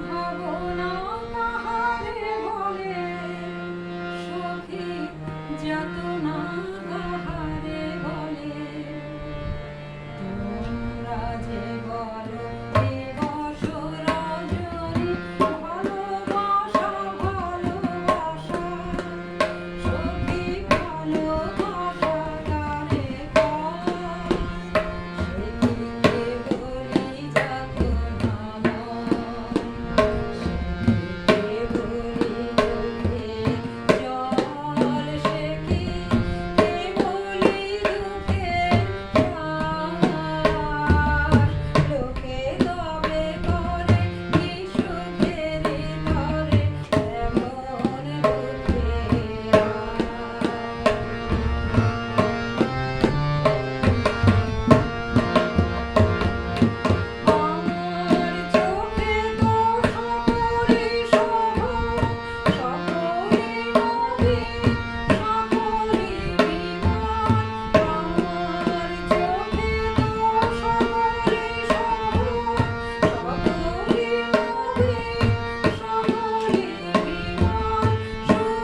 ভাবনা কাহারে বলে সখী যাতনা কাহারে বলে তোমরা যে বলো দিবস রজনী ভালোবাসা ভালোবাসা সখী ভালোবাসা কারে কয় সে কি বলি যাতনা ময় সে কি বলি দুঃখে জল সে কি বলি দুঃখে লোকে তবে করে কি সুখেরি ধরে এমন দুঃখে আমার চোখে তো সকরি শোভ সকরি নবী সকরি বিমান আমার চোখে তো সকরি শোভ সকরি নবী সকরি বিমান সুনীল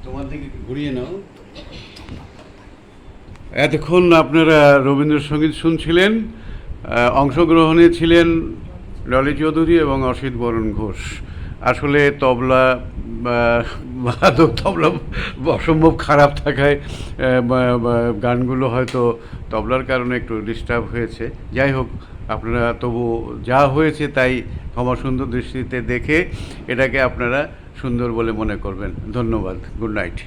তোমার দিকে ঘুরিয়ে নাও। এতক্ষণ আপনারা রবীন্দ্রসঙ্গীত শুনছিলেন। অংশগ্রহণে ছিলেন ললি চৌধুরী এবং অসিত বরণ ঘোষ। আসলে তবলা বাদক তবলা অসম্ভব খারাপ থাকায় গানগুলো হয়তো তবলার কারণে একটু ডিস্টার্ব হয়েছে। যাই হোক, আপনারা তবু যা হয়েছে তাই ক্ষমা সুন্দর দৃষ্টিতে দেখে এটাকে আপনারা সুন্দর বলে মনে করবেন। ধন্যবাদ। Good night.